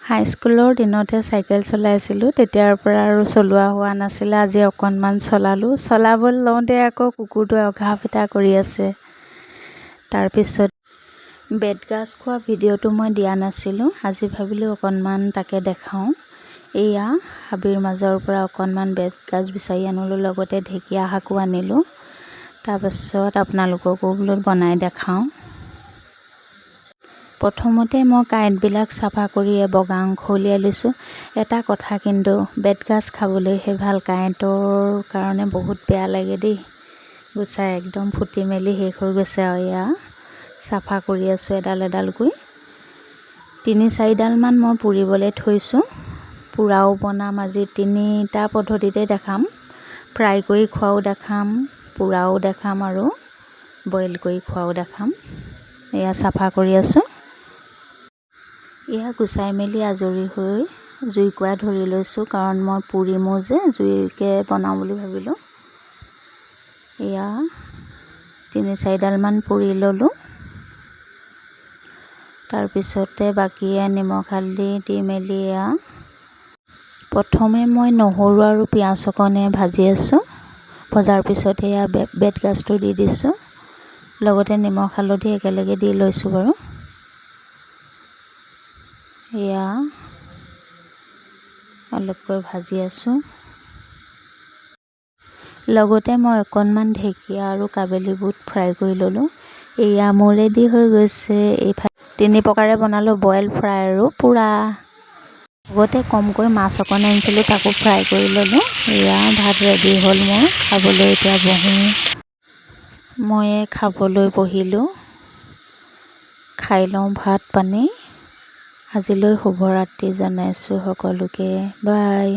হাইস্কুলৰ দিনতে চাইকেল চলাইছিলোঁ, তেতিয়াৰ পৰা আৰু চলোৱা হোৱা নাছিলে। আজি অকণমান চলালোঁ। চলাবলৈ লওঁতে আকৌ কুকুৰটোৱে অঘা পিটা কৰি আছে। তাৰপিছত বেতগাজ খোৱা ভিডিঅ'টো মই দিয়া নাছিলোঁ। আজি ভাবিলোঁ অকণমান তাকে দেখাওঁ। এয়া হাবিৰ মাজৰ পৰা অকণমান বেতগাজ বিচাৰি আনিলোঁ, লগতে ঢেকীয়া শাকো আনিলোঁ। তাৰপাছত আপোনালোককো বোলো বনাই দেখাওঁ। প্ৰথমতে মই কাঁইটবিলাক চাফা কৰি বগা অংশ উলিয়াই লৈছোঁ। এটা কথা কিন্তু, বেতগাজ খাবলৈহে ভাল, কাঁইটৰ কাৰণে বহুত বেয়া লাগে দেই। গুচাই একদম ফুটি মেলি শেষ হৈ গৈছে আৰু এয়া চাফা কৰি আছোঁ এডাল এডালকৈ। ৩-৪ডালমান মই পুৰিবলৈ থৈছোঁ। পোৰাও বনাম আজি। 3টা পদ্ধতিতে দেখাম। ফ্ৰাই কৰি খোৱাও দেখাম, পোৰাও দেখাম আৰু বইল কৰি খোৱাও দেখাম। এয়া চাফা কৰি আছোঁ। এয়া গুচাই মেলি আজৰি হৈ জুইকুৰা ধৰি লৈছোঁ, কাৰণ মই পুৰিমো যে জুইকে বনাওঁ বুলি ভাবিলোঁ। এয়া 3-4ডালমান পুৰি ল'লোঁ। তাৰপিছতে বাকী নিমখ হালধি দি মেলি এয়া প্ৰথমে মই নহৰু আৰু পিঁয়াজ অকণে ভাজি আছোঁ। ভজাৰ পিছতে এয়া বেতগাজটো দি দিছোঁ, লগতে নিমখ হালধি একেলগে দি লৈছোঁ বাৰু। এয়া অলপকৈ ভাজি আছোঁ। লগতে মই অকণমান ঢেকীয়া আৰু কাবেলি বুট ফ্ৰাই কৰি ল'লোঁ। এয়া মোৰ ৰেডি হৈ গৈছে। এইফালে 3 প্ৰকাৰে বনালোঁ, বইল, ফ্ৰাই আৰু পোৰা। লগতে কমকৈ মাছ অকণ আনিছিলোঁ, তাকো ফ্ৰাই কৰি ল'লোঁ। এয়া ভাত ৰেডি হ'ল মোৰ। খাবলৈ এতিয়া বহোঁ। মই খাবলৈ বহিলোঁ। খাই লওঁ ভাত পানী। আজিলৈ শুভৰাত্ৰি জনাইছোঁ সকলোকে। বাই।